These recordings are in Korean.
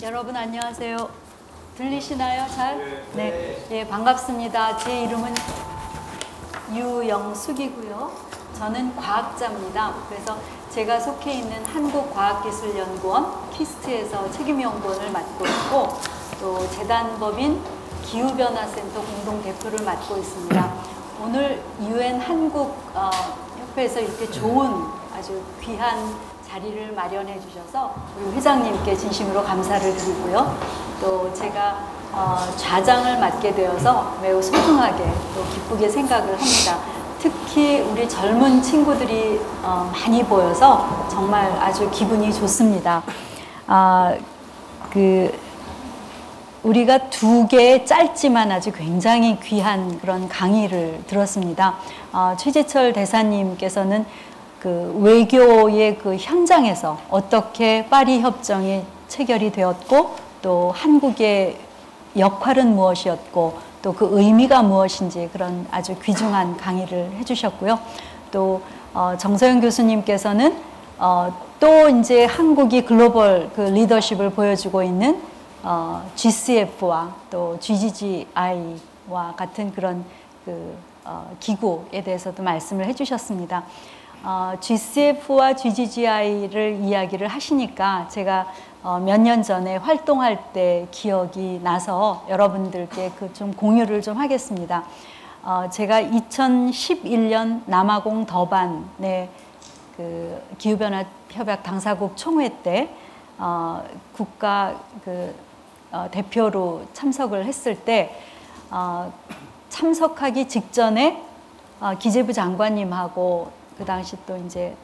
여러분 안녕하세요. 들리시나요? 잘? 네. 예, 반갑습니다. 제 이름은 유영숙이고요. 저는 과학자입니다. 그래서 제가 속해 있는 한국과학기술연구원 키스트에서 책임연구원을 맡고 있고, 또 재단법인 기후변화센터 공동대표를 맡고 있습니다. 오늘 UN 한국 협회에서 이렇게 좋은 아주 귀한 자리를 마련해 주셔서 우리 회장님께 진심으로 감사를 드리고요. 또 제가 좌장을 맡게 되어서 매우 소중하게 또 기쁘게 생각을 합니다. 특히 우리 젊은 친구들이 많이 보여서 정말 아주 기분이 좋습니다. 우리가 두 개의 짧지만 아주 굉장히 귀한 그런 강의를 들었습니다. 최재철 대사님께서는 그 외교의 그 현장에서 어떻게 파리 협정이 체결이 되었고, 또 한국의 역할은 무엇이었고, 또 그 의미가 무엇인지 그런 아주 귀중한 강의를 해주셨고요. 또 정서영 교수님께서는 또 이제 한국이 글로벌 그 리더십을 보여주고 있는 GCF와 또 GGGI와 같은 그런 그 기구에 대해서도 말씀을 해주셨습니다. GCF와 GGGI를 이야기를 하시니까 제가 몇 년 전에 활동할 때 기억이 나서 여러분들께 그 좀 공유를 좀 하겠습니다. 제가 2011년 남아공 더반의 그 기후변화 협약 당사국 총회 때 국가 그 대표로 참석을 했을 때 참석하기 직전에 기재부 장관님하고 그 당시 또 이제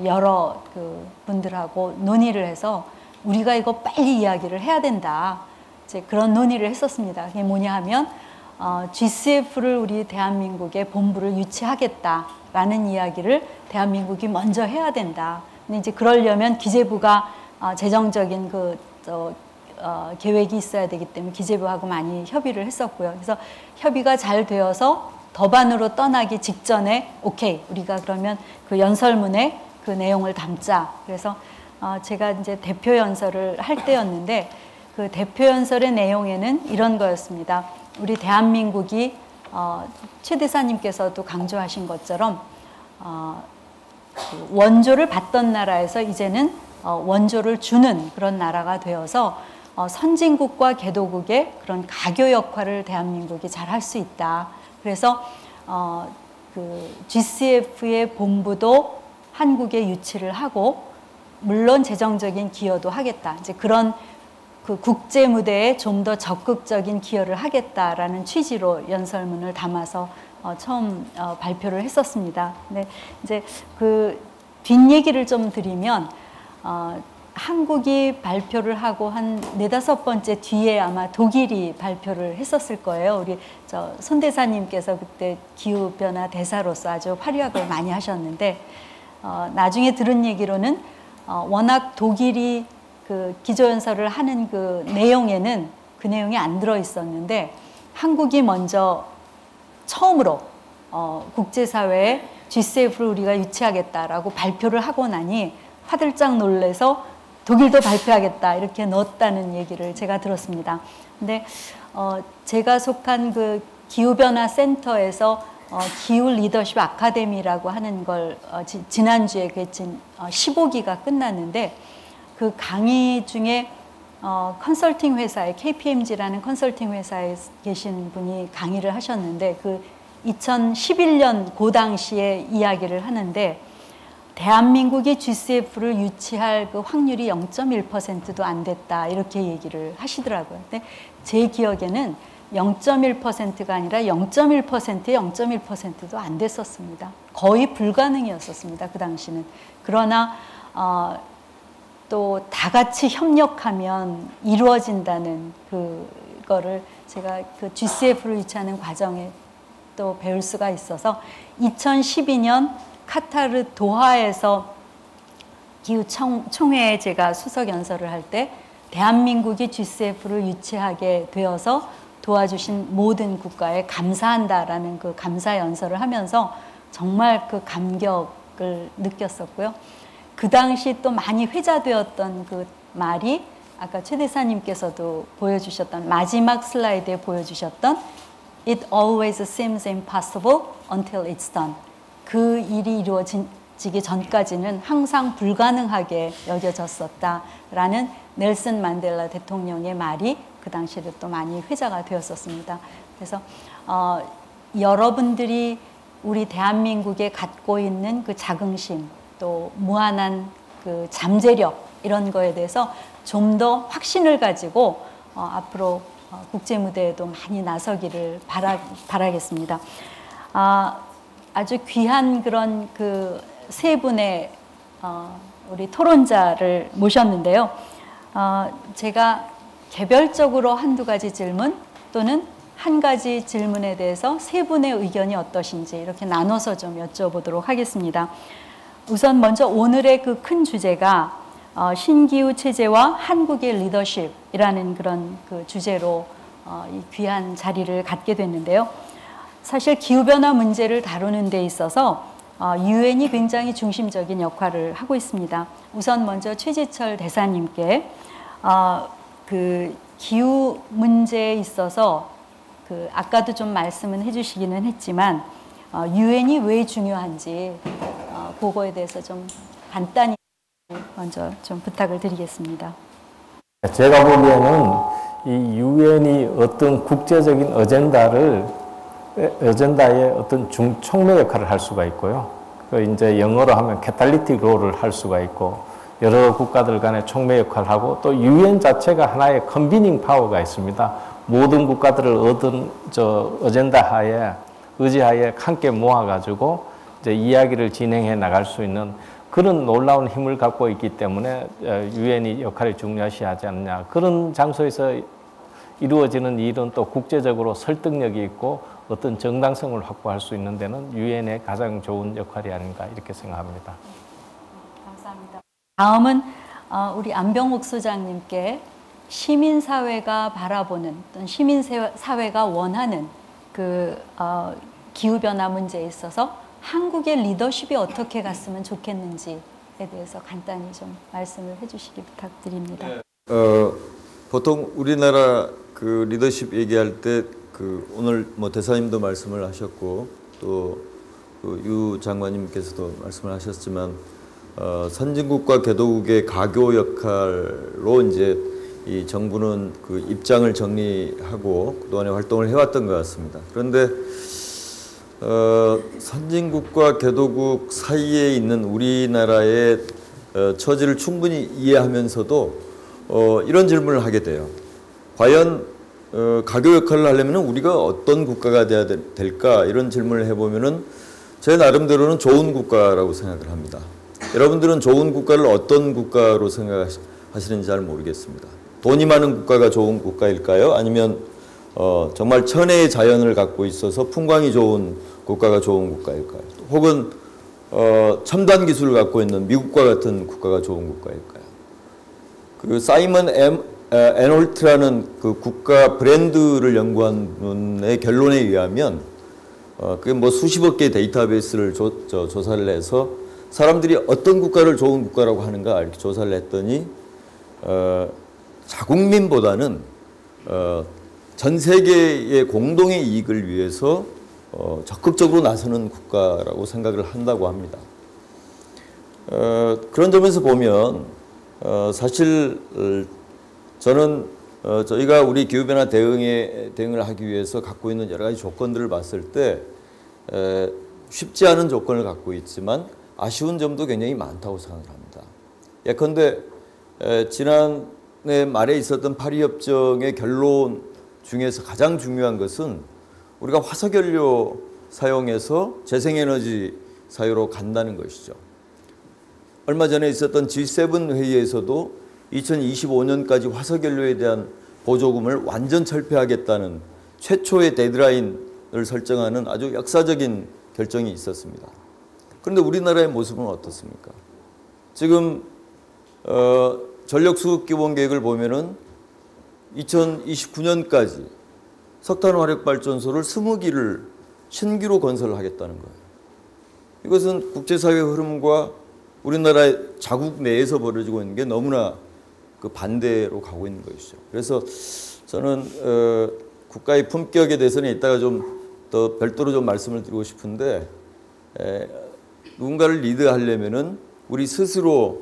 여러 그 분들하고 논의를 해서 우리가 이거 빨리 이야기를 해야 된다. 이제 그런 논의를 했었습니다. 그게 뭐냐 하면 GCF를 우리 대한민국의 본부를 유치하겠다라는 이야기를 대한민국이 먼저 해야 된다. 근데 이제 그러려면 기재부가 재정적인 계획이 있어야 되기 때문에 기재부하고 많이 협의를 했었고요. 그래서 협의가 잘 되어서 더반으로 떠나기 직전에 오케이, 우리가 그러면 그 연설문에 그 내용을 담자. 그래서 제가 이제 대표 연설을 할 때였는데, 그 대표 연설의 내용에는 이런 거였습니다. 우리 대한민국이 최 대사님께서도 강조하신 것처럼 그 원조를 받던 나라에서 이제는 원조를 주는 그런 나라가 되어서 선진국과 개도국의 그런 가교 역할을 대한민국이 잘 할 수 있다. 그래서 그 GCF의 본부도 한국에 유치를 하고, 물론 재정적인 기여도 하겠다. 이제 그런 그 국제 무대에 좀 더 적극적인 기여를 하겠다라는 취지로 연설문을 담아서 처음 발표를 했었습니다. 근데 이제 그 뒷얘기를 좀 드리면, 한국이 발표를 하고 한 4-5번째 뒤에 아마 독일이 발표를 했었을 거예요. 우리 손 대사님께서 그때 기후변화 대사로서 아주 활약을 많이 하셨는데, 나중에 들은 얘기로는 워낙 독일이 그 기조연설을 하는 그 내용에는 그 내용이 안 들어 있었는데, 한국이 먼저 처음으로 국제사회에 GCF를 우리가 유치하겠다라고 발표를 하고 나니 화들짝 놀래서 독일도 발표하겠다 이렇게 넣었다는 얘기를 제가 들었습니다. 근데 제가 속한 그 기후변화 센터에서 기후 리더십 아카데미라고 하는 걸 지난주에 그 15기가 끝났는데, 그 강의 중에 컨설팅 회사에 KPMG라는 컨설팅 회사에 계신 분이 강의를 하셨는데, 그 2011년 그 당시에 이야기를 하는데, 대한민국이 GCF를 유치할 그 확률이 0.1%도 안 됐다 이렇게 얘기를 하시더라고요. 근데 제 기억에는 0.1%가 아니라 0.1%에 0.1%도 안 됐었습니다. 거의 불가능이었었습니다, 그 당시는. 그러나 또 다 같이 협력하면 이루어진다는 그거를 제가 그 GCF를 유치하는 과정에 또 배울 수가 있어서, 2012년 카타르 도하에서 기후총회에 제가 수석 연설을 할 때 대한민국이 GCF를 유치하게 되어서 도와주신 모든 국가에 감사한다라는 그 감사 연설을 하면서 정말 그 감격을 느꼈었고요. 그 당시 또 많이 회자되었던 그 말이 아까 최 대사님께서도 보여주셨던 마지막 슬라이드에 보여주셨던 It always seems impossible until it's done. 그 일이 이루어지기 전까지는 항상 불가능하게 여겨졌었다라는 넬슨 만델라 대통령의 말이 그 당시에도 또 많이 회자가 되었었습니다. 그래서 여러분들이 우리 대한민국에 갖고 있는 그 자긍심, 또 무한한 그 잠재력 이런 거에 대해서 좀 더 확신을 가지고 앞으로 국제 무대에도 많이 나서기를 바라겠습니다. 아주 귀한 그런 그 세 분의 우리 토론자를 모셨는데요. 제가 개별적으로 한두 가지 질문 또는 한 가지 질문에 대해서 세 분의 의견이 어떠신지 이렇게 나눠서 좀 여쭤보도록 하겠습니다. 우선 먼저 오늘의 그 큰 주제가 신기후 체제와 한국의 리더십이라는 그런 그 주제로 이 귀한 자리를 갖게 됐는데요. 사실 기후변화 문제를 다루는 데 있어서 유엔이 굉장히 중심적인 역할을 하고 있습니다. 우선 먼저 최지철 대사님께 그 기후 문제에 있어서 그 아까도 좀 말씀은 해주시기는 했지만 유엔이 왜 중요한지 그거에 대해서 좀 간단히 먼저 좀 부탁을 드리겠습니다. 제가 보기에는 이 유엔이 어떤 국제적인 어젠다의 어떤 중촉매 역할을 할 수가 있고요. 그 이제 영어로 하면 캐탈리틱 롤을 할 수가 있고 여러 국가들 간의 촉매 역할을 하고 또 유엔 자체가 하나의 컨비닝 파워가 있습니다. 모든 국가들을 어떤 어젠다 하에 의지하에 함께 모아가지고 이제 이야기를 진행해 나갈 수 있는 그런 놀라운 힘을 갖고 있기 때문에 유엔이 역할이 중요시하지 않느냐. 그런 장소에서 이루어지는 일은 또 국제적으로 설득력이 있고 어떤 정당성을 확보할 수 있는 데는 유엔의 가장 좋은 역할이 아닌가 이렇게 생각합니다. 감사합니다. 다음은 우리 안병옥 소장님께 시민사회가 바라보는 또는 시민사회가 원하는 그 기후변화 문제에 있어서 한국의 리더십이 어떻게 갔으면 좋겠는지에 대해서 간단히 좀 말씀을 해주시기 부탁드립니다. 보통 우리나라 그 리더십 얘기할 때 그 오늘 뭐 대사님도 말씀을 하셨고 또 그 유 장관님께서도 말씀을 하셨지만 선진국과 개도국의 가교 역할로 이제 이 정부는 그 입장을 정리하고 그동안에 활동을 해왔던 것 같습니다. 그런데 선진국과 개도국 사이에 있는 우리나라의 처지를 충분히 이해하면서도 이런 질문을 하게 돼요. 과연 가교 역할을 하려면 우리가 어떤 국가가 돼야 될까? 이런 질문을 해보면은 제 나름대로는 좋은 국가라고 생각을 합니다. 여러분들은 좋은 국가를 어떤 국가로 생각하시는지 잘 모르겠습니다. 돈이 많은 국가가 좋은 국가일까요? 아니면 정말 천혜의 자연을 갖고 있어서 풍광이 좋은 국가가 좋은 국가일까요? 혹은 첨단 기술을 갖고 있는 미국과 같은 국가가 좋은 국가일까요? 그 사이먼 애놀트라는 그 국가 브랜드를 연구한 분의 결론에 의하면 그게 뭐 수십억 개의 데이터베이스를 조사를 해서 사람들이 어떤 국가를 좋은 국가라고 하는가 이렇게 조사를 했더니 자국민보다는 전 세계의 공동의 이익을 위해서 적극적으로 나서는 국가라고 생각을 한다고 합니다. 그런 점에서 보면 사실 저는 저희가 우리 기후변화 대응을 하기 위해서 갖고 있는 여러 가지 조건들을 봤을 때 쉽지 않은 조건을 갖고 있지만 아쉬운 점도 굉장히 많다고 생각을 합니다. 예컨대 지난해 말에 있었던 파리협정의 결론 중에서 가장 중요한 것은 우리가 화석연료 사용해서 재생에너지 사유로 간다는 것이죠. 얼마 전에 있었던 G7 회의에서도 2025년까지 화석연료에 대한 보조금을 완전 철폐하겠다는 최초의 데드라인을 설정하는 아주 역사적인 결정이 있었습니다. 그런데 우리나라의 모습은 어떻습니까? 지금 전력수급기본계획을 보면은 2029년까지 석탄화력발전소를 20기를 신규로 건설하겠다는 거예요. 이것은 국제사회 흐름과 우리나라의 자국 내에서 벌어지고 있는 게 너무나 그 반대로 가고 있는 것이죠. 그래서 저는 국가의 품격에 대해서는 이따가 좀 더 별도로 좀 말씀을 드리고 싶은데 누군가를 리드하려면은 우리 스스로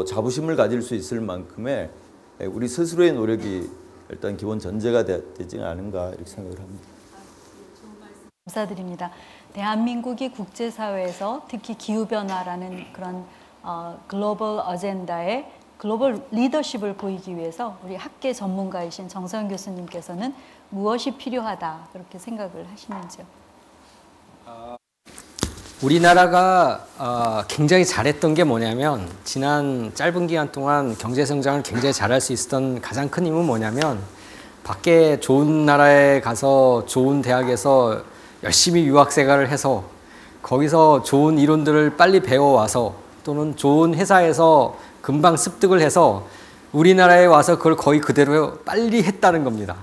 자부심을 가질 수 있을 만큼의 우리 스스로의 노력이 일단 기본 전제가 되지 않은가 이렇게 생각을 합니다. 감사드립니다. 대한민국이 국제사회에서 특히 기후변화라는 그런 글로벌 어젠다에 글로벌 리더십을 보이기 위해서 우리 학계 전문가이신 정서영 교수님께서는 무엇이 필요하다 그렇게 생각을 하시는지요? 우리나라가 굉장히 잘했던 게 뭐냐면 지난 짧은 기간 동안 경제 성장을 굉장히 잘할 수 있었던 가장 큰 힘은 뭐냐면 밖에 좋은 나라에 가서 좋은 대학에서 열심히 유학 생활을 해서 거기서 좋은 이론들을 빨리 배워와서 또는 좋은 회사에서 금방 습득을 해서 우리나라에 와서 그걸 거의 그대로 빨리 했다는 겁니다.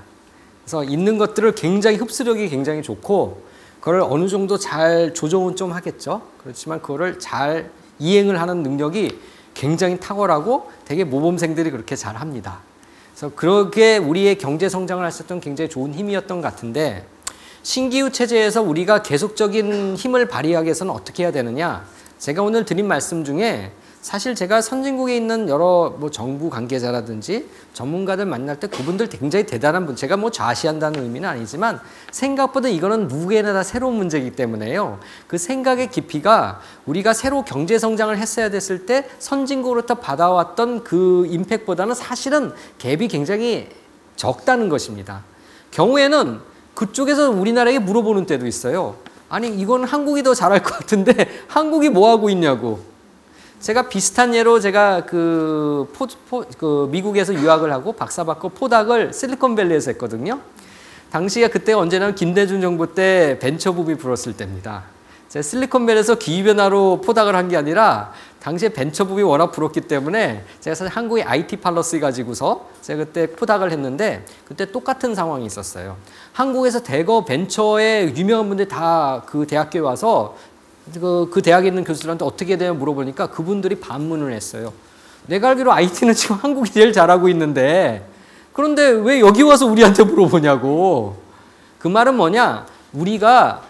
그래서 있는 것들을 굉장히 흡수력이 굉장히 좋고 그걸 어느 정도 잘 조정은 좀 하겠죠. 그렇지만 그거를 잘 이행을 하는 능력이 굉장히 탁월하고 되게 모범생들이 그렇게 잘 합니다. 그래서 그렇게 우리의 경제 성장을 할 수 있었던 굉장히 좋은 힘이었던 것 같은데 신기후 체제에서 우리가 계속적인 힘을 발휘하기 위해서는 어떻게 해야 되느냐. 제가 오늘 드린 말씀 중에 사실 제가 선진국에 있는 여러 정부 관계자라든지 전문가들 만날 때 그분들 굉장히 대단한 분, 제가 좌시한다는 의미는 아니지만 생각보다 이거는 누구에나 다 새로운 문제이기 때문에요. 그 생각의 깊이가 우리가 새로 경제 성장을 했어야 됐을 때 선진국으로부터 받아왔던 그 임팩트보다는 사실은 갭이 굉장히 적다는 것입니다. 경우에는 그쪽에서 우리나라에게 물어보는 때도 있어요. 아니 이건 한국이 더 잘할 것 같은데 한국이 뭐 하고 있냐고. 제가 비슷한 예로 제가 미국에서 유학을 하고 박사받고 포닥을 실리콘밸리에서 했거든요. 당시에 그때 언제나 김대중 정부 때 벤처붐이 불었을 때입니다. 제가 실리콘밸리에서 기후변화로 포닥을 한 게 아니라 당시에 벤처붐이 워낙 불었기 때문에 제가 사실 한국의 IT 팔러스 가지고서 제가 그때 포닥을 했는데 그때 똑같은 상황이 있었어요. 한국에서 대거 벤처의 유명한 분들 다 그 대학교에 와서 그 대학에 있는 교수들한테 어떻게 되냐 물어보니까 그분들이 반문을 했어요. 내가 알기로 IT는 지금 한국이 제일 잘하고 있는데 그런데 왜 여기 와서 우리한테 물어보냐고. 그 말은 뭐냐, 우리가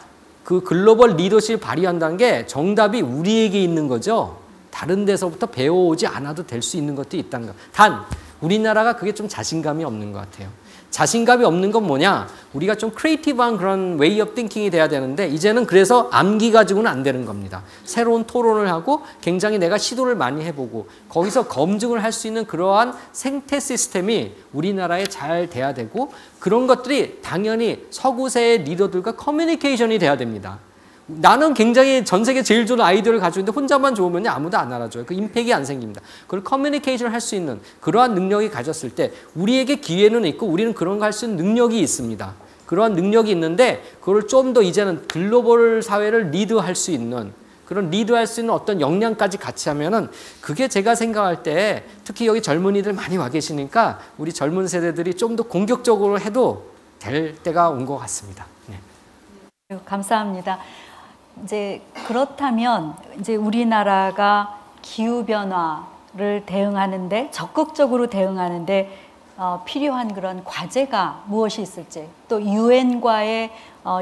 그 글로벌 리더십을 발휘한다는 게 정답이 우리에게 있는 거죠. 다른 데서부터 배워오지 않아도 될 수 있는 것도 있다는 거. 단 우리나라가 그게 좀 자신감이 없는 것 같아요. 자신감이 없는 건 뭐냐, 우리가 좀 크리에이티브한 그런 웨이 오브 띵킹이 돼야 되는데 이제는 그래서 암기 가지고는 안 되는 겁니다. 새로운 토론을 하고 굉장히 내가 시도를 많이 해보고 거기서 검증을 할 수 있는 그러한 생태 시스템이 우리나라에 잘 돼야 되고 그런 것들이 당연히 서구세의 리더들과 커뮤니케이션이 돼야 됩니다. 나는 굉장히 전 세계 제일 좋은 아이디어를 가지고 있는데 혼자만 좋으면 아무도 안 알아줘요. 그 임팩이 안 생깁니다. 그걸 커뮤니케이션을 할 수 있는 그러한 능력이 가졌을 때 우리에게 기회는 있고 우리는 그런 거 할 수 있는 능력이 있습니다. 그러한 능력이 있는데 그걸 좀 더 이제는 글로벌 사회를 리드할 수 있는 그런 리드할 수 있는 어떤 역량까지 같이 하면은 그게 제가 생각할 때 특히 여기 젊은이들 많이 와 계시니까 우리 젊은 세대들이 좀 더 공격적으로 해도 될 때가 온 것 같습니다. 네. 감사합니다. 이제 그렇다면 이제 우리나라가 기후 변화를 대응하는데 적극적으로 대응하는데 필요한 그런 과제가 무엇이 있을지, 또 유엔과의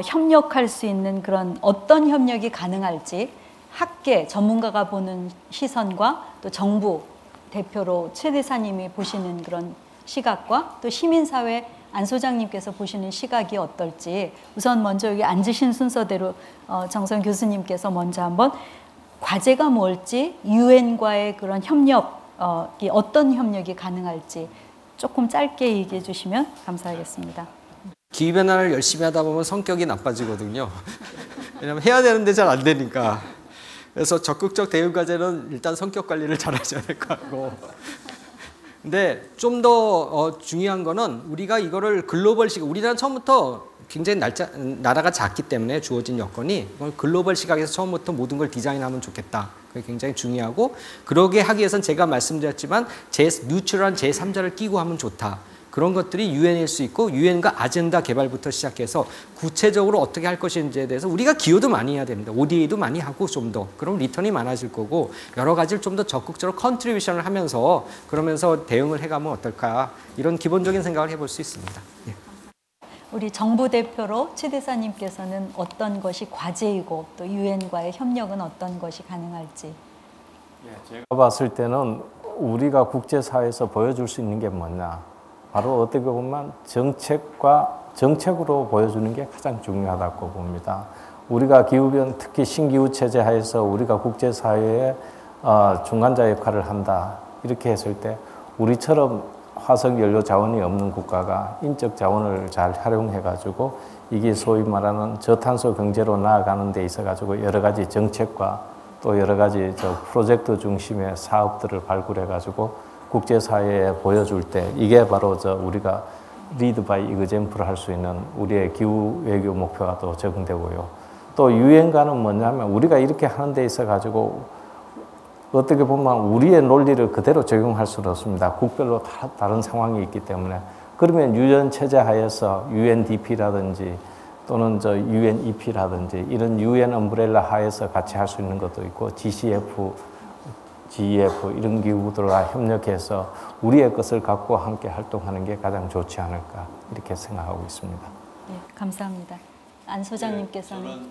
협력할 수 있는 그런 어떤 협력이 가능할지 학계 전문가가 보는 시선과 또 정부 대표로 최 대사님이 보시는 그런 시각과 또 시민사회 안 소장님께서 보시는 시각이 어떨지 우선 먼저 여기 앉으신 순서대로 정선 교수님께서 먼저 한번 과제가 뭘지 유엔과의 그런 협력 어떤 협력이 가능할지 조금 짧게 얘기해 주시면 감사하겠습니다. 기후변화를 열심히 하다 보면 성격이 나빠지거든요. 왜냐하면 해야 되는데 잘 안 되니까. 그래서 적극적 대응 과제는 일단 성격 관리를 잘 하셔야 될 것 같고 근데 좀 더 중요한 거는 우리가 이거를 글로벌 시각, 우리나라는 처음부터 굉장히 나라가 작기 때문에 주어진 여건이 글로벌 시각에서 처음부터 모든 걸 디자인하면 좋겠다. 그게 굉장히 중요하고 그러게 하기 위해서는 제가 말씀드렸지만 뉴트럴한 제3자를 끼고 하면 좋다. 그런 것들이 유엔일 수 있고 유엔과 아젠다 개발부터 시작해서 구체적으로 어떻게 할 것인지에 대해서 우리가 기여도 많이 해야 됩니다. ODA도 많이 하고 좀 더 그럼 리턴이 많아질 거고 여러 가지를 좀 더 적극적으로 컨트리뷰션을 하면서 그러면서 대응을 해가면 어떨까 이런 기본적인 생각을 해볼 수 있습니다. 예. 우리 정부 대표로 최 대사님께서는 어떤 것이 과제이고 또 유엔과의 협력은 어떤 것이 가능할지. 제가 봤을 때는 우리가 국제사회에서 보여줄 수 있는 게 뭐냐. 바로 어떻게 보면 정책으로 보여주는 게 가장 중요하다고 봅니다. 우리가 기후변, 특히 신기후 체제 하에서 우리가 국제사회에 중간자 역할을 한다. 이렇게 했을 때 우리처럼 화석 연료 자원이 없는 국가가 인적 자원을 잘 활용해가지고 이게 소위 말하는 저탄소 경제로 나아가는 데 있어가지고 여러 가지 정책과 또 여러 가지 프로젝트 중심의 사업들을 발굴해가지고 국제사회에 보여줄 때 이게 바로 우리가 리드 바이 이그젬플을 할 수 있는 우리의 기후 외교 목표가 또 적용되고요. 또 유엔과는 뭐냐면 우리가 이렇게 하는 데 있어가지고 어떻게 보면 우리의 논리를 그대로 적용할 수는 없습니다. 국별로 다른 상황이 있기 때문에. 그러면 유엔 체제 하에서 UNDP라든지 또는 UNEP라든지 이런 UN 엄브렐라 하에서 같이 할 수 있는 것도 있고 GCF, GEF 이런 기구들과 협력해서 우리의 것을 갖고 함께 활동하는 게 가장 좋지 않을까 이렇게 생각하고 있습니다. 네, 감사합니다. 안 소장님께서는.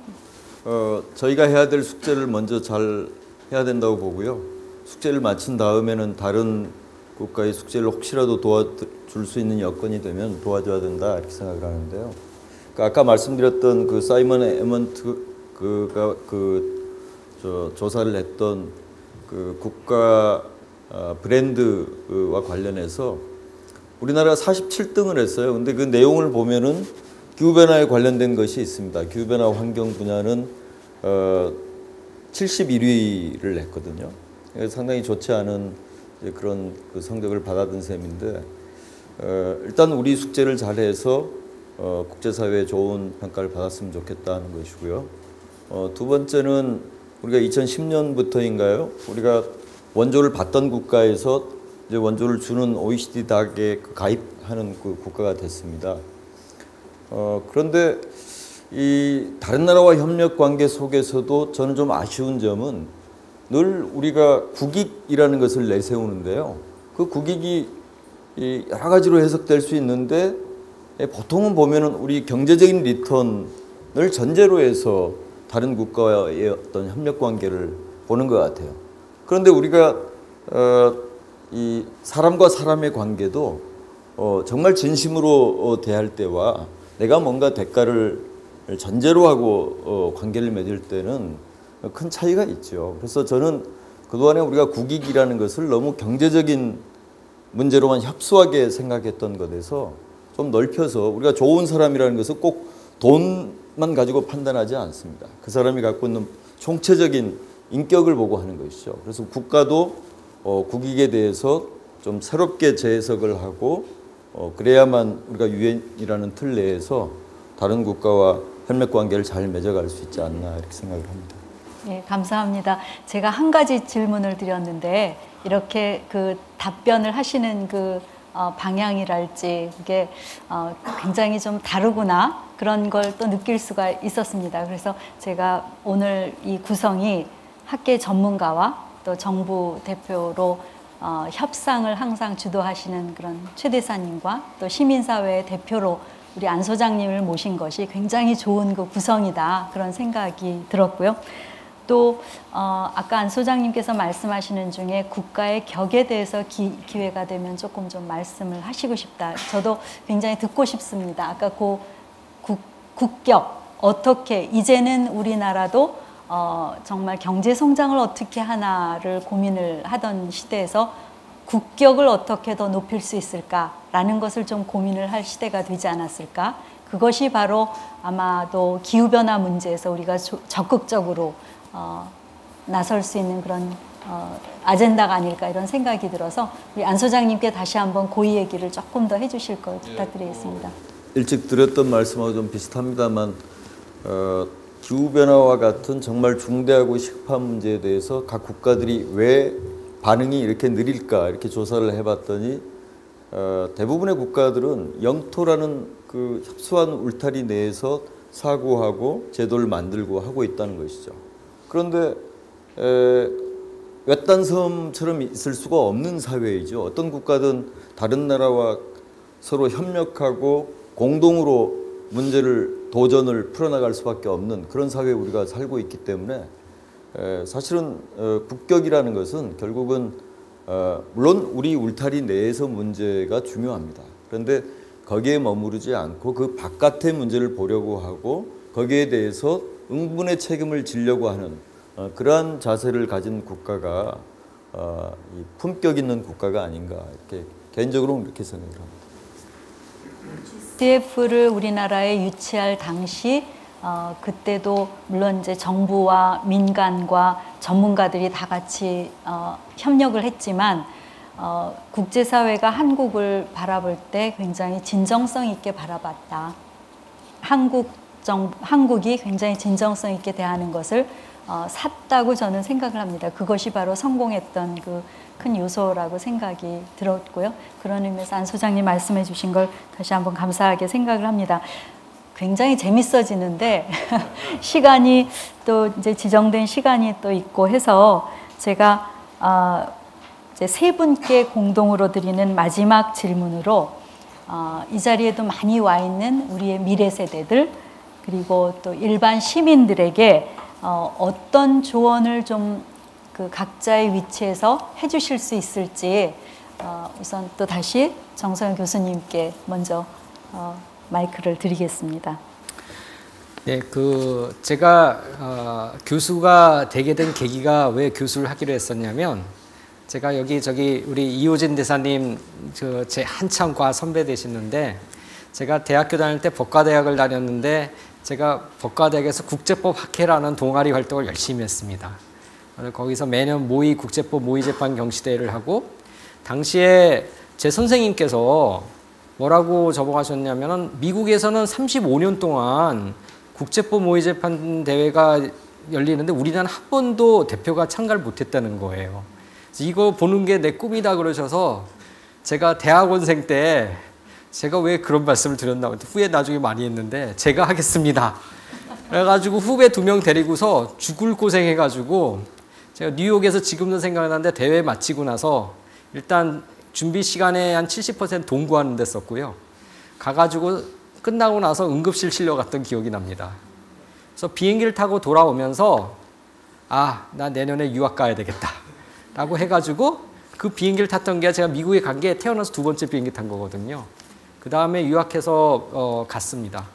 저희가 해야 될 숙제를 먼저 잘 해야 된다고 보고요. 숙제를 마친 다음에는 다른 국가의 숙제를 혹시라도 도와줄 수 있는 여건이 되면 도와줘야 된다 이렇게 생각을 하는데요. 그러니까 아까 말씀드렸던 그 사이먼 에먼트가 조사를 했던 그 국가 브랜드와 관련해서 우리나라가 47등을 했어요. 근데 그 내용을 보면은 기후변화에 관련된 것이 있습니다. 기후변화 환경 분야는 71위를 했거든요. 상당히 좋지 않은 그런 그 성적을 받아든 셈인데 일단 우리 숙제를 잘해서 국제사회에 좋은 평가를 받았으면 좋겠다는 것이고요. 두 번째는 우리가 2010년부터인가요? 우리가 원조를 받던 국가에서 이제 원조를 주는 OECD 닥에 가입하는 그 국가가 됐습니다. 그런데 이 다른 나라와 협력 관계 속에서도 저는 좀 아쉬운 점은 늘 우리가 국익이라는 것을 내세우는데요. 그 국익이 여러 가지로 해석될 수 있는데 보통은 보면은 우리 경제적인 리턴을 전제로 해서 다른 국가와의 어떤 협력 관계를 보는 것 같아요. 그런데 우리가 이 사람과 사람의 관계도 정말 진심으로 대할 때와 내가 뭔가 대가를 전제로 하고 관계를 맺을 때는 큰 차이가 있죠. 그래서 저는 그동안에 우리가 국익이라는 것을 너무 경제적인 문제로만 협소하게 생각했던 것에서 좀 넓혀서 우리가 좋은 사람이라는 것은 꼭 돈만 가지고 판단하지 않습니다. 그 사람이 갖고 있는 총체적인 인격을 보고 하는 것이죠. 그래서 국가도 국익에 대해서 좀 새롭게 재해석을 하고 그래야만 우리가 유엔이라는 틀 내에서 다른 국가와 협력 관계를 잘 맺어갈 수 있지 않나 이렇게 생각을 합니다. 네, 감사합니다. 제가 한 가지 질문을 드렸는데 이렇게 그 답변을 하시는 그 방향이랄지 그게 굉장히 좀 다르구나 그런 걸 또 느낄 수가 있었습니다. 그래서 제가 오늘 이 구성이 학계 전문가와 또 정부 대표로 협상을 항상 주도하시는 그런 최 대사님과 또 시민사회 대표로 우리 안 소장님을 모신 것이 굉장히 좋은 그 구성이다 그런 생각이 들었고요. 또 아까 안 소장님께서 말씀하시는 중에 국가의 격에 대해서 기회가 되면 조금 좀 말씀을 하시고 싶다. 저도 굉장히 듣고 싶습니다. 아까 그 국격 어떻게 이제는 우리나라도 정말 경제 성장을 어떻게 하나를 고민을 하던 시대에서 국격을 어떻게 더 높일 수 있을까라는 것을 좀 고민을 할 시대가 되지 않았을까. 그것이 바로 아마도 기후변화 문제에서 우리가 적극적으로 나설 수 있는 그런 아젠다가 아닐까 이런 생각이 들어서 우리 안 소장님께 다시 한번 그 얘기를 조금 더 해주실 걸 부탁드리겠습니다. 일찍 드렸던 말씀하고 좀 비슷합니다만 기후변화와 같은 정말 중대하고 시급한 문제에 대해서 각 국가들이 왜 반응이 이렇게 느릴까 이렇게 조사를 해봤더니 대부분의 국가들은 영토라는 그 협소한 울타리 내에서 사고하고 제도를 만들고 하고 있다는 것이죠. 그런데 외딴 섬처럼 있을 수가 없는 사회이죠. 어떤 국가든 다른 나라와 서로 협력하고 공동으로 도전을 풀어나갈 수밖에 없는 그런 사회에 우리가 살고 있기 때문에 사실은 국격이라는 것은 결국은 물론 우리 울타리 내에서 문제가 중요합니다. 그런데 거기에 머무르지 않고 그 바깥의 문제를 보려고 하고 거기에 대해서 응분의 책임을 지려고 하는 그러한 자세를 가진 국가가 품격 있는 국가가 아닌가 이렇게 개인적으로는 그렇게 생각을 합니다. CF를 우리나라에 유치할 당시 그때도 물론 이제 정부와 민간과 전문가들이 다 같이 협력을 했지만 국제사회가 한국을 바라볼 때 굉장히 진정성 있게 바라봤다. 한국이 굉장히 진정성 있게 대하는 것을 샀다고 저는 생각을 합니다. 그것이 바로 성공했던 그 큰 요소라고 생각이 들었고요. 그런 의미에서 안 소장님 말씀해 주신 걸 다시 한번 감사하게 생각을 합니다. 굉장히 재밌어지는데 시간이 또 이제 지정된 시간이 또 있고 해서 제가 이제 세 분께 공동으로 드리는 마지막 질문으로 이 자리에도 많이 와 있는 우리의 미래 세대들 그리고 또 일반 시민들에게 어떤 조언을 좀 그 각자의 위치에서 해주실 수 있을지 우선 또 다시 정서영 교수님께 먼저 마이크를 드리겠습니다. 네, 제가 교수가 되게 된 계기가 왜 교수를 하기로 했었냐면 제가 우리 이호진 대사님 제 한참 과 선배 되시는데 제가 대학교 다닐 때 법과대학을 다녔는데 제가 법과대학에서 국제법 학회라는 동아리 활동을 열심히 했습니다. 거기서 매년 국제법 모의재판 경시대회를 하고 당시에 제 선생님께서 뭐라고 적어가셨냐면은 미국에서는 35년 동안 국제법 모의재판 대회가 열리는데 우리나라는 한 번도 대표가 참가를 못했다는 거예요. 이거 보는 게 내 꿈이다 그러셔서 제가 대학원생 때 제가 왜 그런 말씀을 드렸나 후회 나중에 많이 했는데 제가 하겠습니다. 그래가지고 후배 2명 데리고서 죽을 고생해가지고 제가 뉴욕에서 지금도 생각나는데 대회 마치고 나서 일단 준비 시간에 한 70% 동구하는 데 썼고요. 가가지고 끝나고 나서 응급실 실려갔던 기억이 납니다. 그래서 비행기를 타고 돌아오면서 나 내년에 유학 가야 되겠다 라고 해가지고 그 비행기를 탔던 게 제가 미국에 간 게 태어나서 2번째 비행기 탄 거거든요. 그 다음에 유학해서 갔습니다.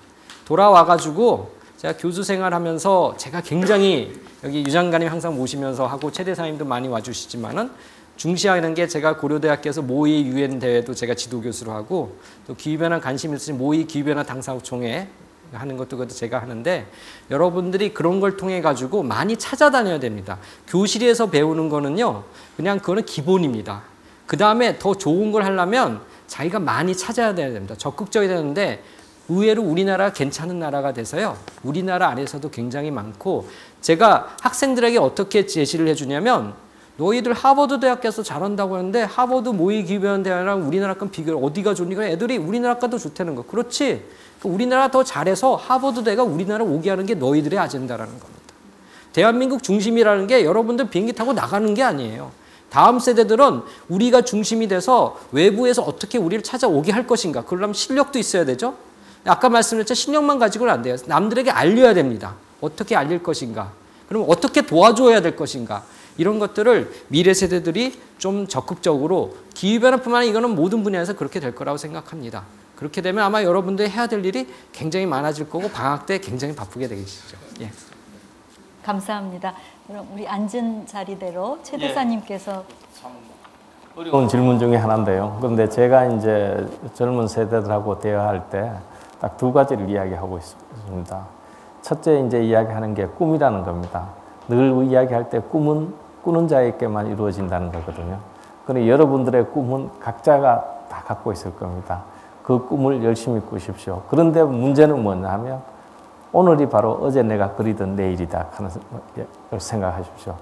돌아와가지고 제가 교수 생활하면서 제가 굉장히 여기 유 장관님 항상 모시면서 하고 최 대사님도 많이 와주시지만은 중시하는 게 제가 고려대학교에서 모의 유엔 대회도 제가 지도 교수로 하고 또 기후변화 관심 있으신 모의 기후변화 당사국총회 하는 것도 그것도 제가 하는데 여러분들이 그런 걸 통해 가지고 많이 찾아다녀야 됩니다. 교실에서 배우는 거는요 그냥 그거는 기본입니다. 그 다음에 더 좋은 걸 하려면 자기가 많이 찾아야 됩니다. 적극적이 되는데 의외로 우리나라가 괜찮은 나라가 돼서요. 우리나라 안에서도 굉장히 많고 제가 학생들에게 어떻게 제시를 해주냐면 너희들 하버드 대학교에서 잘한다고 하는데 하버드 모의 기후변화 대회랑 우리나라 건 비교를 어디가 좋으니까 애들이 우리나라 거도 좋다는 거. 그렇지. 우리나라 더 잘해서 하버드 대가 우리나라 오게 하는 게 너희들의 아젠다라는 겁니다. 대한민국 중심이라는 게 여러분들 비행기 타고 나가는 게 아니에요. 다음 세대들은 우리가 중심이 돼서 외부에서 어떻게 우리를 찾아오게 할 것인가. 그러려면 실력도 있어야 되죠. 아까 말씀드렸죠. 실력만 가지고는 안 돼요. 남들에게 알려야 됩니다. 어떻게 알릴 것인가. 그럼 어떻게 도와줘야 될 것인가. 이런 것들을 미래 세대들이 좀 적극적으로 기후변화뿐만 아니라 이거는 모든 분야에서 그렇게 될 거라고 생각합니다. 그렇게 되면 아마 여러분들이 해야 될 일이 굉장히 많아질 거고 방학 때 굉장히 바쁘게 되겠죠. 예. 감사합니다. 그럼 우리 앉은 자리대로 최 대사님께서 어려운 질문 중에 하나인데요. 그런데 제가 이제 젊은 세대들하고 대화할 때 딱 2가지를 이야기하고 있습니다. 첫째 이제 이야기하는 게 꿈이라는 겁니다. 늘 이야기할 때 꿈은 꾸는 자에게만 이루어진다는 거거든요. 그런데 여러분들의 꿈은 각자가 다 갖고 있을 겁니다. 그 꿈을 열심히 꾸십시오. 그런데 문제는 뭐냐 하면 오늘이 바로 어제 내가 그리던 내일이다 하는 생각하십시오.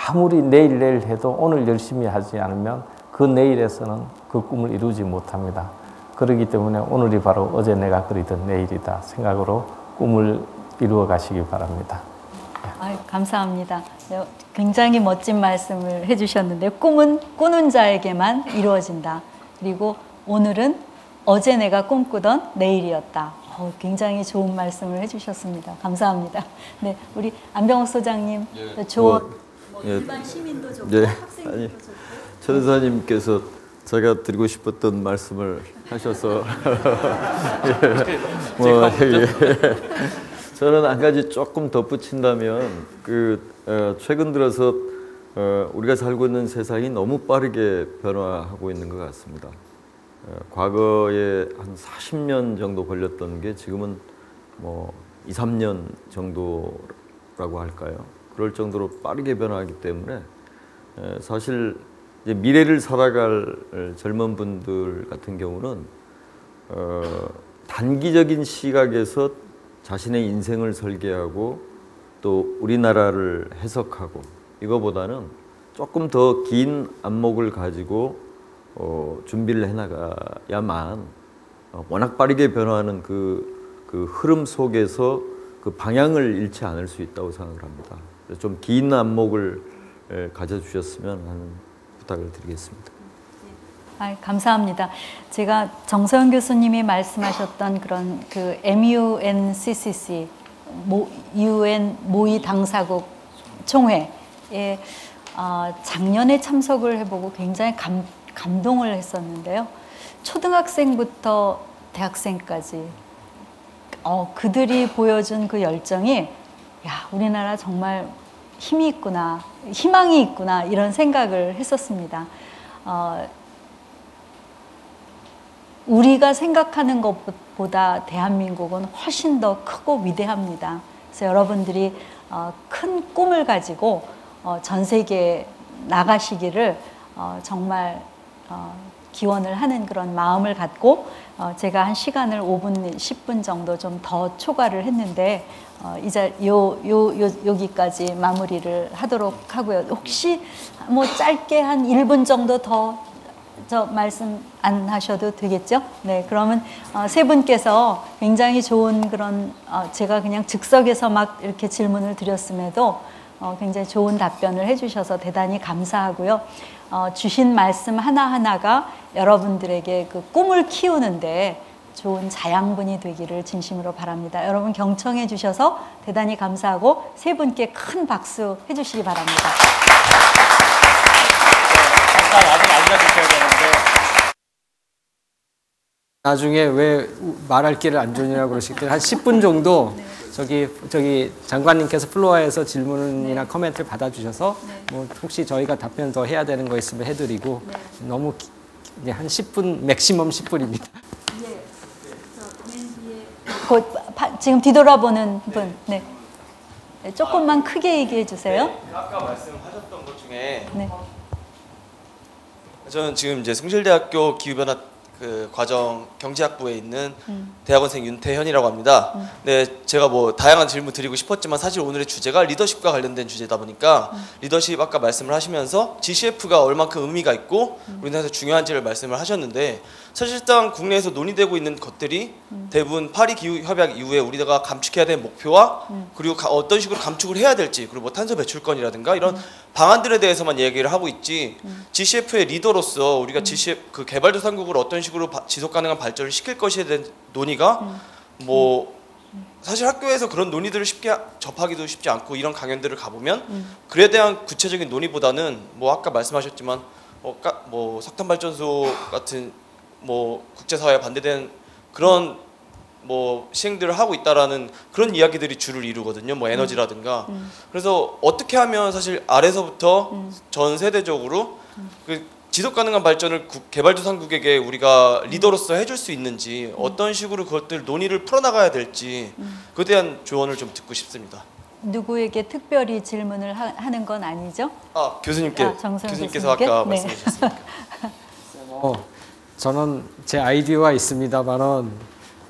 아무리 내일 해도 오늘 열심히 하지 않으면 그 내일에서는 그 꿈을 이루지 못합니다. 그렇기 때문에 오늘이 바로 어제 내가 그리던 내일이다 생각으로 꿈을 이루어 가시기 바랍니다. 감사합니다. 네, 굉장히 멋진 말씀을 해주셨는데 꿈은 꾸는 자에게만 이루어진다. 그리고 오늘은 어제 내가 꿈꾸던 내일이었다. 굉장히 좋은 말씀을 해주셨습니다. 감사합니다. 네, 우리 안병옥 소장님 조언. 일반 시민도 좋고 학생들도 좋고. 천사님께서 제가 드리고 싶었던 말씀을 하셔서 저는 한 가지 조금 덧붙인다면 최근 들어서 우리가 살고 있는 세상이 너무 빠르게 변화하고 있는 것 같습니다. 과거에 한 40년 정도 걸렸던 게 지금은 뭐 2, 3년 정도라고 할까요? 그럴 정도로 빠르게 변화하기 때문에 사실 이제 미래를 살아갈 젊은 분들 같은 경우는 단기적인 시각에서 자신의 인생을 설계하고 또 우리나라를 해석하고 이거보다는 조금 더 긴 안목을 가지고 준비를 해나가야만 워낙 빠르게 변화하는 그 흐름 속에서 그 방향을 잃지 않을 수 있다고 생각을 합니다. 좀 긴 안목을 가져주셨으면 하는 부탁을 드리겠습니다. 감사합니다. 제가 정서영 교수님이 말씀하셨던 그런 그 MUNCCC UN 모의 당사국 총회에 작년에 참석을 해보고 굉장히 감동을 했었는데요. 초등학생부터 대학생까지 그들이 보여준 그 열정이 우리나라 정말 힘이 있구나, 희망이 있구나 이런 생각을 했었습니다. 우리가 생각하는 것보다 대한민국은 훨씬 더 크고 위대합니다. 그래서 여러분들이 큰 꿈을 가지고 전 세계에 나가시기를 정말 기원을 하는 그런 마음을 갖고 제가 한 시간을 5분, 10분 정도 좀 더 초과를 했는데 이제 여기까지 마무리를 하도록 하고요. 혹시 뭐 짧게 한 1분 정도 더 말씀 안 하셔도 되겠죠? 네, 그러면 세 분께서 굉장히 좋은 그런 제가 그냥 즉석에서 막 이렇게 질문을 드렸음에도 굉장히 좋은 답변을 해주셔서 대단히 감사하고요. 주신 말씀 하나하나가 여러분들에게 그 꿈을 키우는데 좋은 자양분이 되기를 진심으로 바랍니다. 여러분 경청해 주셔서 대단히 감사하고 세 분께 큰 박수 해주시기 바랍니다. 잠깐 아직 알려주셔야 되는데 나중에 왜 말할 길을 안 주냐고 그러실 때 한 10분 정도 저기 장관님께서 플로어에서 질문이나 코멘트를 받아주셔서 뭐 혹시 저희가 답변 더 해야 되는 거 있으면 해드리고 너무 이제 한 10분 맥시멈 10분입니다. 지금 뒤돌아보는 분, 네. 조금만 크게 얘기해 주세요. 아까 말씀하셨던 것 중에 저는 지금 이제 숭실대학교 기후변화 그 과정 경제학부에 있는 대학원생 윤태현이라고 합니다. 네, 제가 뭐 다양한 질문 드리고 싶었지만 사실 오늘의 주제가 리더십과 관련된 주제다 보니까 리더십 아까 말씀을 하시면서 GCF가 얼만큼 의미가 있고 우리나라에서 중요한지를 말씀을 하셨는데 사실상 국내에서 논의되고 있는 것들이 대부분 파리 기후 협약 이후에 우리가 감축해야 될 목표와 그리고 어떤 식으로 감축을 해야 될지 그리고 뭐 탄소 배출권이라든가 이런 방안들에 대해서만 얘기를 하고 있지 GCF의 리더로서 우리가 GCF 그 개발도상국을 어떤 식으로 지속 가능한 발전을 시킬 것에 대한 논의가 뭐 사실 학교에서 그런 논의들을 쉽게 접하기도 쉽지 않고 이런 강연들을 가보면 그에 대한 구체적인 논의보다는 뭐 아까 말씀하셨지만 뭐 석탄 발전소 같은 뭐 국제사회에 반대되는 그런 뭐 시행들을 하고 있다라는 그런 이야기들이 주를 이루거든요. 뭐 에너지라든가. 그래서 어떻게 하면 사실 아래서부터 전 세대적으로 그 지속 가능한 발전을 개발도상국에게 우리가 리더로서 해줄 수 있는지 어떤 식으로 그것들 논의를 풀어나가야 될지 그에 대한 조언을 좀 듣고 싶습니다. 누구에게 특별히 질문을 하는 건 아니죠? 교수님께서 아까 말씀해 주셨으니까. 저는 제 아이디어가 있습니다만은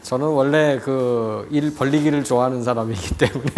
저는 원래 그 일 벌리기를 좋아하는 사람이기 때문에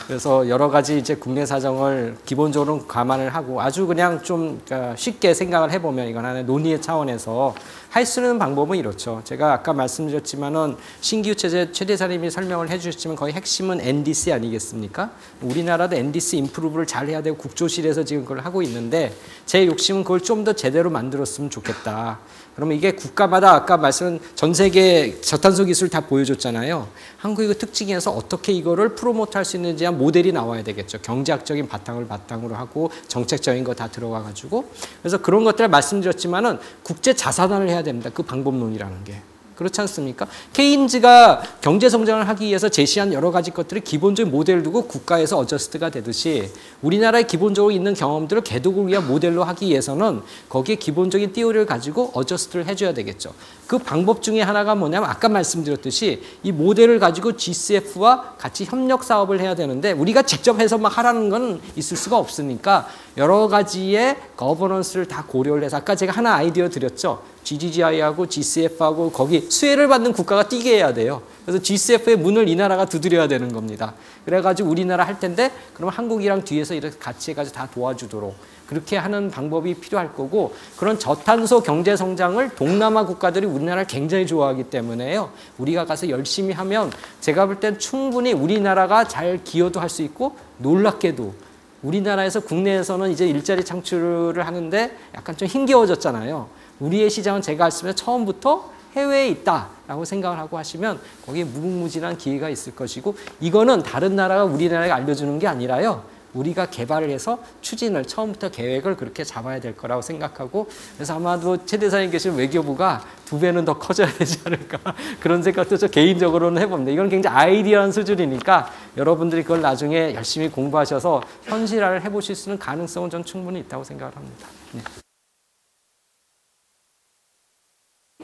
그래서 여러 가지 이제 국내 사정을 기본적으로 감안을 하고 아주 그냥 좀 쉽게 생각을 해보면 이건 하나의 논의의 차원에서 할 수 있는 방법은 이렇죠. 제가 아까 말씀드렸지만은 신기후 체제 최 대사님이 설명을 해주셨지만 거의 핵심은 NDC 아니겠습니까? 우리나라도 NDC 인프루브를 잘 해야 되고 국조실에서 지금 그걸 하고 있는데 제 욕심은 그걸 좀 더 제대로 만들었으면 좋겠다. 그러면 이게 국가마다 아까 말씀은 전 세계 저탄소 기술 다 보여줬잖아요. 한국의 그 특징에서 어떻게 이거를 프로모트 할 수 있는지 한 모델이 나와야 되겠죠. 경제학적인 바탕을 바탕으로 하고 정책적인 거 다 들어가 가지고. 그래서 그런 것들을 말씀드렸지만은 국제 자산화를 해야 됩니다. 그 방법론이라는 게. 그렇지 않습니까? 케인즈가 경제 성장을 하기 위해서 제시한 여러 가지 것들을 기본적인 모델을 두고 국가에서 어저스트가 되듯이 우리나라에 기본적으로 있는 경험들을 개독을 위한 모델로 하기 위해서는 거기에 기본적인 띠오리를 가지고 어저스트를 해줘야 되겠죠. 그 방법 중에 하나가 뭐냐면 아까 말씀드렸듯이 이 모델을 가지고 GCF와 같이 협력 사업을 해야 되는데 우리가 직접 해서 막 하라는 건 있을 수가 없으니까 여러 가지의 거버넌스를 다 고려를 해서 아까 제가 하나 아이디어 드렸죠. GGGI하고 GCF하고 거기 수혜를 받는 국가가 뛰게 해야 돼요. 그래서 GCF의 문을 이 나라가 두드려야 되는 겁니다. 그래가지고 우리나라 할 텐데 그러면 한국이랑 뒤에서 이렇게 같이 해가지고 다 도와주도록 그렇게 하는 방법이 필요할 거고 그런 저탄소 경제 성장을 동남아 국가들이 우리나라를 굉장히 좋아하기 때문에요. 우리가 가서 열심히 하면 제가 볼 땐 충분히 우리나라가 잘 기여도 할 수 있고 놀랍게도 우리나라에서 국내에서는 이제 일자리 창출을 하는데 약간 좀 힘겨워졌잖아요. 우리의 시장은 제가 알기로는 처음부터 해외에 있다라고 생각을 하고 하시면 거기에 무궁무진한 기회가 있을 것이고 이거는 다른 나라가 우리나라에 알려주는 게 아니라요. 우리가 개발을 해서 추진을 처음부터 계획을 그렇게 잡아야 될 거라고 생각하고 그래서 아마도 최 대사님 계신 외교부가 2배는 더 커져야 되지 않을까 그런 생각도 저 개인적으로는 해봅니다. 이건 굉장히 아이디어한 수준이니까 여러분들이 그걸 나중에 열심히 공부하셔서 현실화를 해보실 수 있는 가능성은 전 충분히 있다고 생각을 합니다. 네.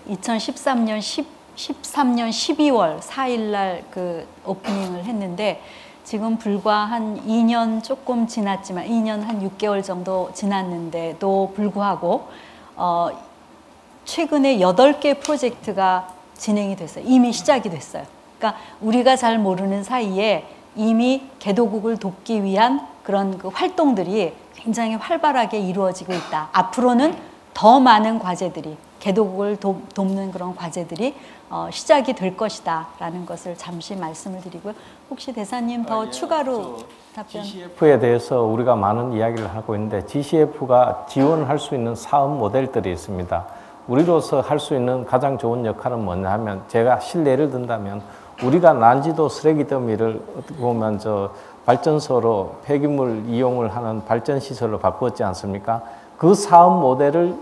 2013년 12월 4일 날 그 오프닝을 했는데 지금 불과 한 2년 조금 지났지만 2년 한 6개월 정도 지났는데도 불구하고 최근에 8개 프로젝트가 진행이 됐어요. 이미 시작이 됐어요. 그러니까 우리가 잘 모르는 사이에 이미 개도국을 돕기 위한 그런 그 활동들이 굉장히 활발하게 이루어지고 있다. 앞으로는 더 많은 과제들이 개도국을 돕는 그런 과제들이 시작이 될 것이다 라는 것을 잠시 말씀을 드리고요. 혹시 대사님 더 추가로 답변. GCF에 대해서 우리가 많은 이야기를 하고 있는데 GCF가 지원할 수 있는 사업 모델들이 있습니다. 우리로서 할 수 있는 가장 좋은 역할은 뭐냐 하면 제가 실례를 든다면 우리가 난지도 쓰레기 더미를 어떻게 보면 발전소로 폐기물 이용을 하는 발전시설로 바꾸었지 않습니까? 그 사업 모델을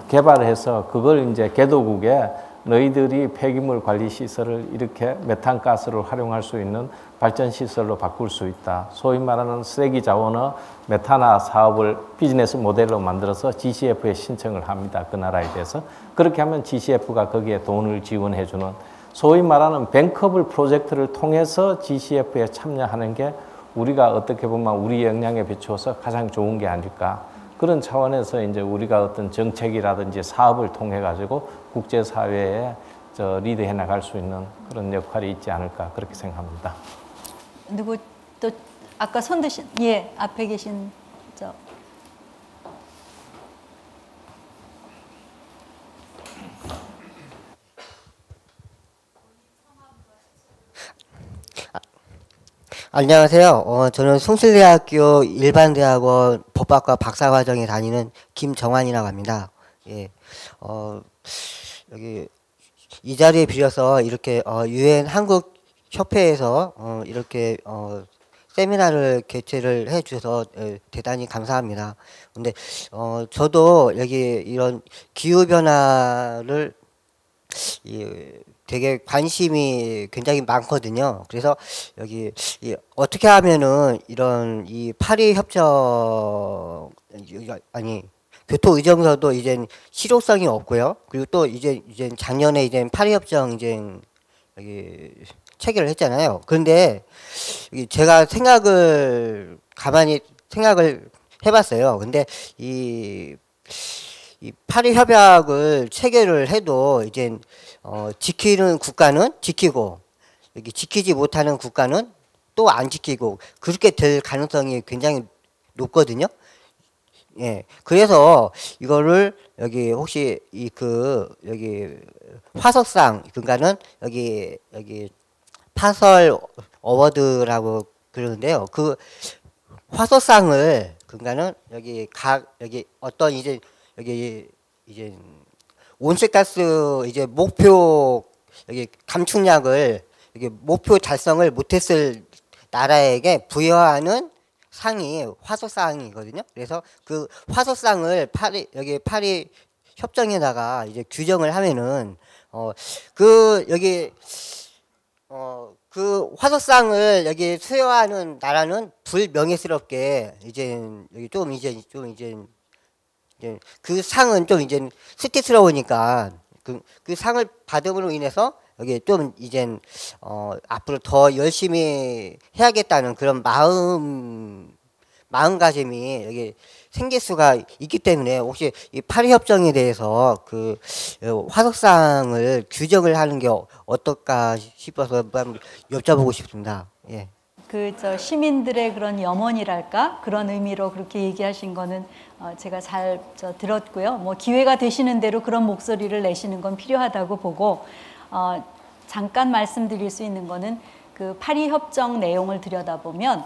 개발해서 그걸 이제 개도국에 너희들이 폐기물 관리 시설을 이렇게 메탄가스를 활용할 수 있는 발전 시설로 바꿀 수 있다. 소위 말하는 쓰레기 자원의 메탄화 사업을 비즈니스 모델로 만들어서 GCF에 신청을 합니다. 그 나라에 대해서. 그렇게 하면 GCF가 거기에 돈을 지원해 주는 소위 말하는 뱅커블 프로젝트를 통해서 GCF에 참여하는 게 우리가 어떻게 보면 우리 역량에 비추어서 가장 좋은 게 아닐까. 그런 차원에서 이제 우리가 어떤 정책이라든지 사업을 통해 가지고 국제사회에 리드해 나갈 수 있는 그런 역할이 있지 않을까 그렇게 생각합니다. 누구 또 아까 손 드신 앞에 계신 안녕하세요. 저는 숭실대학교 일반대학원 법학과 박사과정에 다니는 김정환이라고 합니다. 예, 여기 이 자리에 빌려서 이렇게 유엔 한국 협회에서 이렇게 세미나를 개최를 해주셔서 대단히 감사합니다. 근데 저도 여기 이런 기후 변화를 되게 관심이 굉장히 많거든요. 그래서 여기 어떻게 하면은 이런 이 파리 협정 교토 의정서도 이제 실효성이 없고요. 그리고 또 이제 작년에 이제 파리 협정 이제 여기 체결을 했잖아요. 그런데 제가 가만히 생각을 해봤어요. 근데 이 이 파리 협약을 체결을 해도 이제 지키는 국가는 지키고 여기 지키지 못하는 국가는 또 안 지키고 그렇게 될 가능성이 굉장히 높거든요. 예, 그래서 이거를 여기 혹시 여기 화석상 그러니까는 여기 파설 어워드라고 그러는데요. 그 화석상을 그러니까는 여기 어떤 여기 온실가스 목표 여기 감축량을 여기 목표 달성을 못했을 나라에게 부여하는 상이 화석상이거든요. 그래서 그 화석상을 파리 협정에다가 이제 규정을 하면은 그 화석상을 여기 수여하는 나라는 불명예스럽게 그 상은 좀 이제 스티스러우니까 그 상을 받음으로 인해서 여기 좀 앞으로 더 열심히 해야겠다는 그런 마음가짐이 여기 생길 수가 있기 때문에 혹시 이 파리 협정에 대해서 그 화석상을 규정을 하는 게 어떨까 싶어서 한번 여쭤보고 싶습니다. 예. 시민들의 그런 염원이랄까 그런 의미로 그렇게 얘기하신 거는 제가 잘 들었고요. 뭐 기회가 되시는 대로 그런 목소리를 내시는 건 필요하다고 보고 잠깐 말씀드릴 수 있는 거는 그 파리 협정 내용을 들여다보면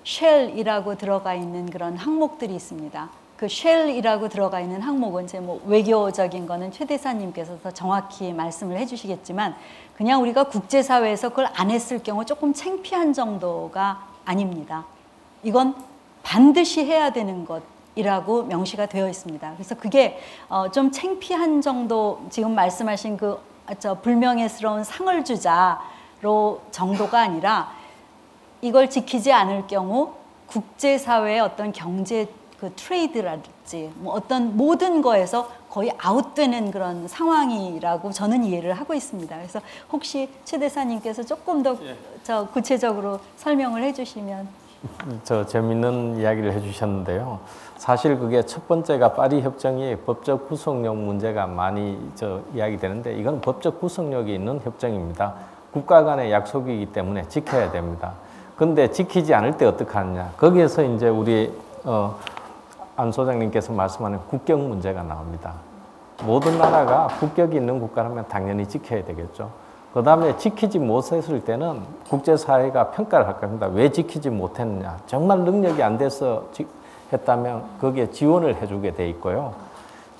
쉘이라고 들어가 있는 그런 항목들이 있습니다. 그 쉘이라고 들어가 있는 항목은 외교적인 거는 최 대사님께서 더 정확히 말씀을 해주시겠지만 그냥 우리가 국제사회에서 그걸 안 했을 경우 조금 창피한 정도가 아닙니다. 이건 반드시 해야 되는 것이라고 명시가 되어 있습니다. 그래서 그게 좀 창피한 정도 지금 말씀하신 불명예스러운 상을 주자로 정도가 아니라 이걸 지키지 않을 경우 국제사회의 어떤 경제 트레이드랄지 어떤 모든 거에서 거의 아웃되는 그런 상황이라고 저는 이해를 하고 있습니다. 그래서 혹시 최 대사님께서 조금 더 구체적으로 설명을 해주시면. 재밌는 이야기를 해주셨는데요. 사실 그게 첫 번째가 파리 협정이 법적 구속력 문제가 많이 이야기되는데 이건 법적 구속력이 있는 협정입니다. 국가 간의 약속이기 때문에 지켜야 됩니다. 근데 지키지 않을 때 어떻게 하느냐. 거기에서 이제 우리 안 소장님께서 말씀하는 국격 문제가 나옵니다. 모든 나라가 국격이 있는 국가라면 당연히 지켜야 되겠죠. 그 다음에 지키지 못했을 때는 국제사회가 평가를 할 겁니다. 왜 지키지 못했느냐. 정말 능력이 안 돼서 했다면 거기에 지원을 해주게 돼 있고요.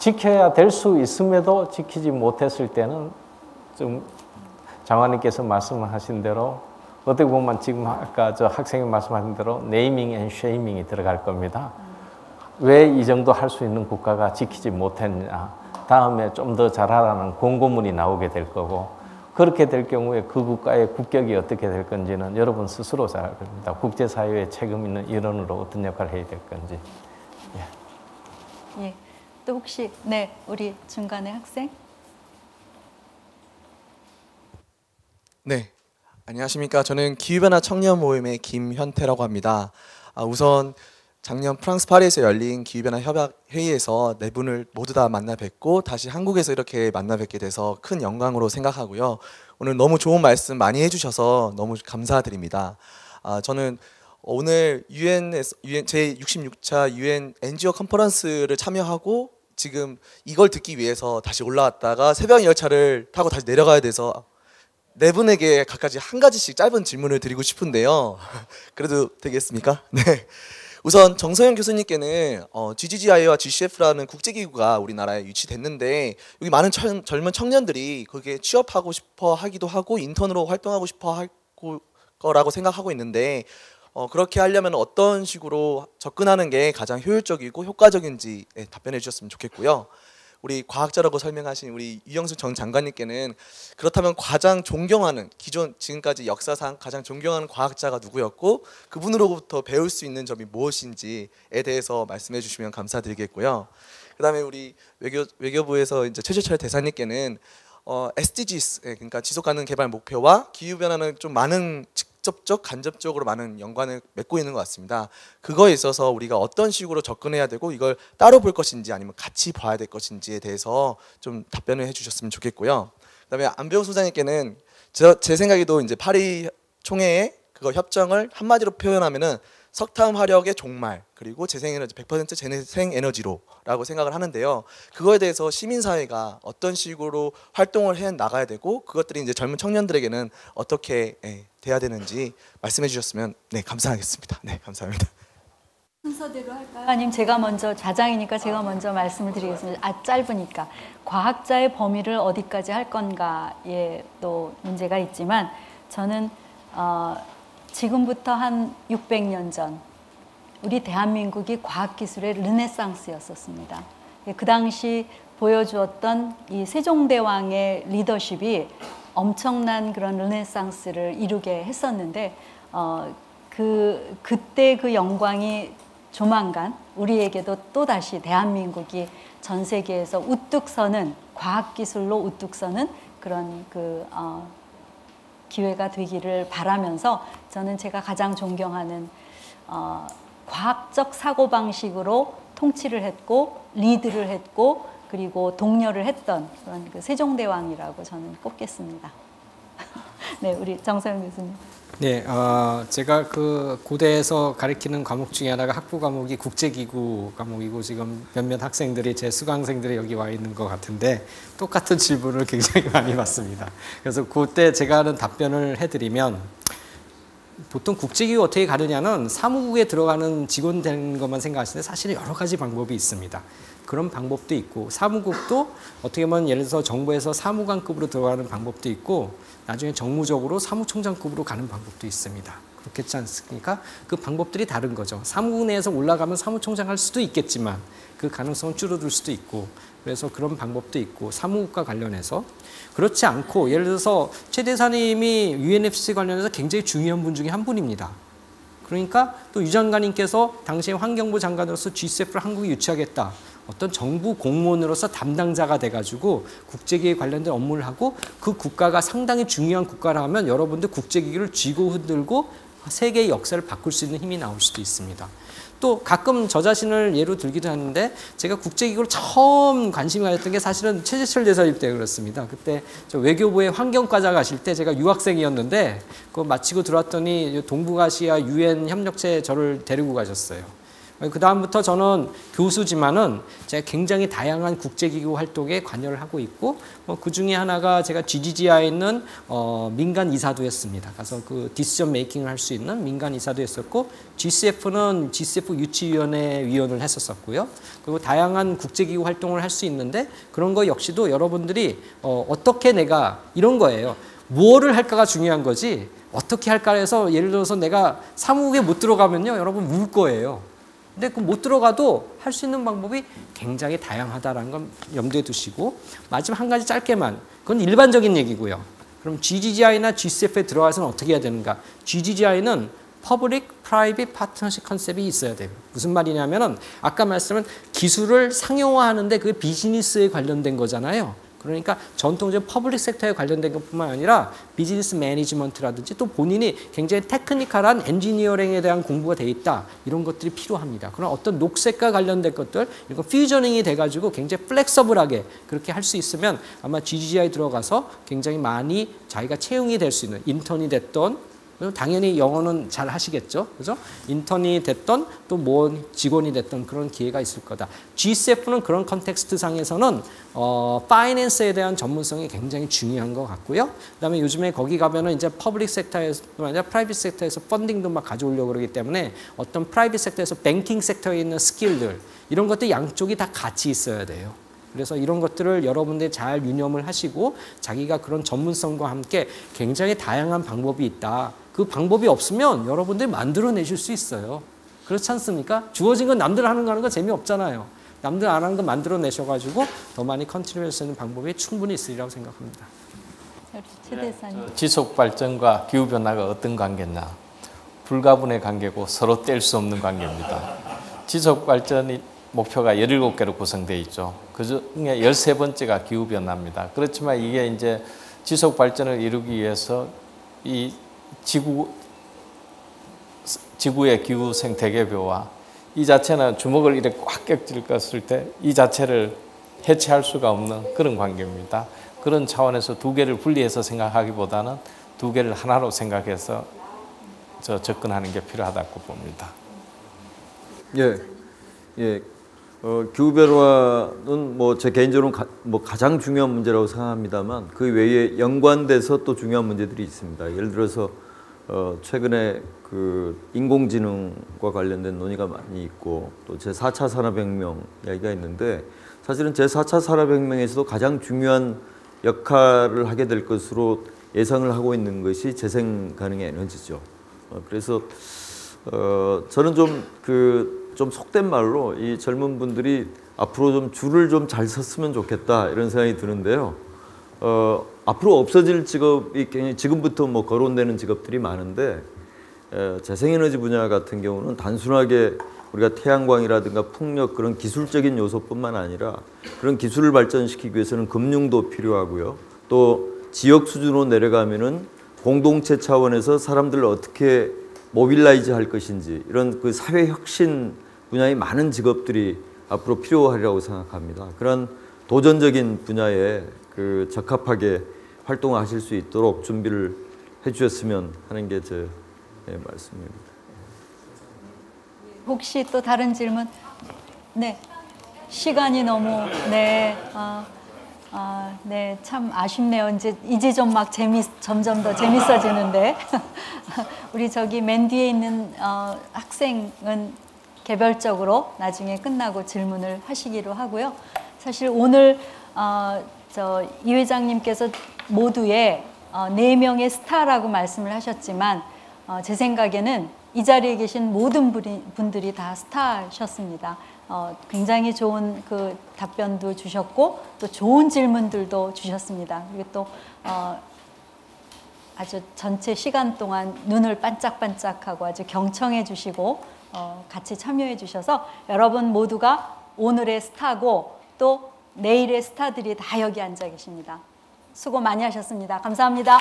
지켜야 될 수 있음에도 지키지 못했을 때는 좀 장관님께서 말씀하신 대로 어떻게 보면 지금 아까 학생이 말씀하신 대로 네이밍 앤 쉐이밍이 들어갈 겁니다. 왜 이 정도 할 수 있는 국가가 지키지 못했냐. 다음에 좀 더 잘하라는 공고문이 나오게 될 거고 그렇게 될 경우에 그 국가의 국격이 어떻게 될 건지는 여러분 스스로 잘 알 겁니다. 국제사회에 책임 있는 일원으로 어떤 역할을 해야 될 건지. 예. 또 혹시 우리 중간에 학생? 네. 안녕하십니까. 저는 기후변화 청년 모임의 김현태라고 합니다. 우선 작년 프랑스 파리에서 열린 기후변화 협약 회의에서 네 분을 모두 다 만나 뵙고 다시 한국에서 이렇게 만나 뵙게 돼서 큰 영광으로 생각하고요. 오늘 너무 좋은 말씀 많이 해주셔서 너무 감사드립니다. 저는 오늘 제66차 UN NGO 컨퍼런스를 참여하고 지금 이걸 듣기 위해서 다시 올라왔다가 새벽 열차를 타고 다시 내려가야 돼서 네 분에게 각가지 한 가지씩 짧은 질문을 드리고 싶은데요. 그래도 되겠습니까? 네. 우선 정서영 교수님께는 GGGI와 GCF라는 국제기구가 우리나라에 유치됐는데 여기 많은 젊은 청년들이 거기에 취업하고 싶어 하기도 하고 인턴으로 활동하고 싶어 할 거라고 생각하고 있는데 그렇게 하려면 어떤 식으로 접근하는 게 가장 효율적이고 효과적인지 답변해 주셨으면 좋겠고요. 우리 과학자라고 설명하신 우리 유영수 전 장관님께는 그렇다면 가장 존경하는 지금까지 역사상 가장 존경하는 과학자가 누구였고 그분으로부터 배울 수 있는 점이 무엇인지에 대해서 말씀해 주시면 감사드리겠고요. 그다음에 우리 외교부에서 이제 최재철 대사님께는 SDGs 그러니까 지속가능 개발 목표와 기후 변화는 좀 많은 직접적, 간접적으로 많은 연관을 맺고 있는 것 같습니다. 그거에 있어서 우리가 어떤 식으로 접근해야 되고 이걸 따로 볼 것인지 아니면 같이 봐야 될 것인지에 대해서 좀 답변을 해주셨으면 좋겠고요. 그다음에 안병 소장님께는 제 생각에도 이제 파리 총회의 그거 협정을 한마디로 표현하면은 석탄 화력의 종말 그리고 재생에너지 100% 재생에너지로라고 생각을 하는데요. 그거에 대해서 시민사회가 어떤 식으로 활동을 해 나가야 되고 그것들이 이제 젊은 청년들에게는 어떻게 돼야 되는지 말씀해 주셨으면 네 감사하겠습니다. 네 감사합니다. 순서대로 할까요? 아니면 제가 먼저 자장이니까 제가 먼저 말씀을 드리겠습니다. 짧으니까 과학자의 범위를 어디까지 할 건가에 또 문제가 있지만 저는 지금부터 한 600년 전 우리 대한민국이 과학기술의 르네상스였었습니다. 그 당시 보여주었던 이 세종대왕의 리더십이 엄청난 그런 르네상스를 이루게 했었는데 그때 그 영광이 조만간 우리에게도 또다시 대한민국이 전 세계에서 우뚝 서는 과학기술로 우뚝 서는 그런 기회가 되기를 바라면서 저는 제가 가장 존경하는 과학적 사고방식으로 통치를 했고 리드를 했고 그리고 독려를 했던 그런 그 세종대왕이라고 저는 꼽겠습니다. 네, 우리 정서영 교수님. 네, 제가 그 고대에서 가르치는 과목 중에 하나가 학부 과목이 국제기구 과목이고 지금 몇몇 학생들이 제 수강생들이 여기 와 있는 것 같은데 똑같은 질문을 굉장히 많이 받습니다. 그래서 그때 제가 하는 답변을 해드리면 보통 국제기구 어떻게 가느냐는 사무국에 들어가는 직원 되는 것만 생각하시는데 사실은 여러 가지 방법이 있습니다. 그런 방법도 있고 사무국도 어떻게 보면 예를 들어서 정부에서 사무관급으로 들어가는 방법도 있고 나중에 정무적으로 사무총장급으로 가는 방법도 있습니다. 그렇겠지 않습니까? 그 방법들이 다른 거죠. 사무국 내에서 올라가면 사무총장 할 수도 있겠지만 그 가능성은 줄어들 수도 있고 그래서 그런 방법도 있고 사무국과 관련해서 그렇지 않고 예를 들어서 최 대사님이 UNFCC 관련해서 굉장히 중요한 분 중에 한 분입니다. 그러니까 또 유 장관님께서 당시에 환경부 장관으로서 GCF를 한국에 유치하겠다. 어떤 정부 공무원으로서 담당자가 돼가지고 국제기구에 관련된 업무를 하고 그 국가가 상당히 중요한 국가라면 여러분들 국제기구를 쥐고 흔들고 세계의 역사를 바꿀 수 있는 힘이 나올 수도 있습니다. 또 가끔 저 자신을 예로 들기도 하는데 제가 국제기구를 처음 관심이 가졌던 게 사실은 최재철 대사님 때 그렇습니다. 그때 저 외교부의 환경과자 가실 때 제가 유학생이었는데 그거 마치고 들어왔더니 동북아시아 UN 협력체에 저를 데리고 가셨어요. 그 다음부터 저는 교수지만은 제가 굉장히 다양한 국제기구 활동에 관여를 하고 있고 그 중에 하나가 제가 GGGI에 있는 민간 이사도 했습니다. 가서 그 디시전 메이킹을 할 수 있는 민간 이사도 했었고 GCF는 GCF 유치위원회 위원을 했었고요. 그리고 다양한 국제기구 활동을 할 수 있는데 그런 거 역시도 여러분들이 어떻게 내가 이런 거예요. 무엇을 할까가 중요한 거지 어떻게 할까 해서 예를 들어서 내가 사무국에 못 들어가면요 여러분 울 거예요. 근데 그 못 들어가도 할 수 있는 방법이 굉장히 다양하다는 건 염두에 두시고 마지막 한 가지 짧게만 그건 일반적인 얘기고요. 그럼 GGGI나 GCF에 들어가서는 어떻게 해야 되는가? GGGI는 Public Private Partnership 컨셉이 있어야 돼요. 무슨 말이냐면은 아까 말씀은 기술을 상용화하는데 그게 비즈니스에 관련된 거잖아요. 그러니까 전통적인 퍼블릭 섹터에 관련된 것뿐만 아니라 비즈니스 매니지먼트라든지 또 본인이 굉장히 테크니컬한 엔지니어링에 대한 공부가 돼 있다. 이런 것들이 필요합니다. 그런 어떤 녹색과 관련된 것들 이거 퓨저닝이 돼가지고 굉장히 플렉서블하게 그렇게 할 수 있으면 아마 GGGI 들어가서 굉장히 많이 자기가 채용이 될 수 있는 인턴이 됐던 당연히 영어는 잘 하시겠죠. 그죠? 인턴이 됐던 또 뭐 직원이 됐던 그런 기회가 있을 거다. GCF는 그런 컨텍스트 상에서는 파이낸스에 대한 전문성이 굉장히 중요한 것 같고요. 그다음에 요즘에 거기 가면은 이제 퍼블릭 섹터에서 아니라 프라이빗 섹터에서 펀딩도 막 가져오려고 그러기 때문에 어떤 프라이빗 섹터에서 뱅킹 섹터에 있는 스킬들 이런 것들 양쪽이 다 같이 있어야 돼요. 그래서 이런 것들을 여러분들이 잘 유념을 하시고 자기가 그런 전문성과 함께 굉장히 다양한 방법이 있다. 그 방법이 없으면 여러분들이 만들어내실 수 있어요. 그렇지 않습니까? 주어진 건 남들 하는 거 하는 거 재미없잖아요. 남들 안 하는 거 만들어내셔가지고 더 많이 컨트리뷰할 수 있는 방법이 충분히 있으리라고 생각합니다. 최 대사님. 지속발전과 기후변화가 어떤 관계냐? 불가분의 관계고 서로 뗄 수 없는 관계입니다. 지속발전이 목표가 17개로 구성되어 있죠. 그 중에 13번째가 기후변화입니다. 그렇지만 이게 이제 지속발전을 이루기 위해서 이 지구 지구의 기후 생태계표와 이 자체는 주먹을 이렇게 꽉 쥐었을 때 이 자체를 해체할 수가 없는 그런 관계입니다. 그런 차원에서 두 개를 분리해서 생각하기보다는 두 개를 하나로 생각해서 접근하는 게 필요하다고 봅니다. 기후변화는 뭐 제 개인적으로는 가장 중요한 문제라고 생각합니다만 그 외에 연관돼서 또 중요한 문제들이 있습니다. 예를 들어서 최근에 그 인공지능과 관련된 논의가 많이 있고 또 제4차 산업혁명 이야기가 있는데 사실은 제4차 산업혁명에서도 가장 중요한 역할을 하게 될 것으로 예상을 하고 있는 것이 재생 가능의 에너지죠. 그래서 저는 좀 속된 말로 이 젊은 분들이 앞으로 좀 줄을 좀 잘 섰으면 좋겠다 이런 생각이 드는데요. 앞으로 없어질 직업이 굉장히 지금부터 뭐 거론되는 직업들이 많은데 재생에너지 분야 같은 경우는 단순하게 우리가 태양광이라든가 풍력 그런 기술적인 요소뿐만 아니라 그런 기술을 발전시키기 위해서는 금융도 필요하고요. 또 지역 수준으로 내려가면은 공동체 차원에서 사람들을 어떻게 모빌라이즈 할 것인지 이런 그 사회 혁신 분야의 많은 직업들이 앞으로 필요하리라고 생각합니다. 그런 도전적인 분야에 그 적합하게 활동하실 수 있도록 준비를 해주셨으면 하는 게 제 말씀입니다. 혹시 또 다른 질문? 네, 시간이 너무 네, 참 아쉽네요. 이제 좀 막 점점 더 재밌어지는데 우리 저기 맨 뒤에 있는 학생은 개별적으로 나중에 끝나고 질문을 하시기로 하고요. 사실 오늘 이 회장님께서 모두의 4명의 스타라고 말씀을 하셨지만 제 생각에는 이 자리에 계신 모든 분들이 다 스타셨습니다. 굉장히 좋은 그 답변도 주셨고 또 좋은 질문들도 주셨습니다. 그리고 또 아주 전체 시간 동안 눈을 반짝반짝하고 아주 경청해 주시고 같이 참여해 주셔서 여러분 모두가 오늘의 스타고 또 내일의 스타들이 다 여기 앉아 계십니다. 수고 많이 하셨습니다. 감사합니다.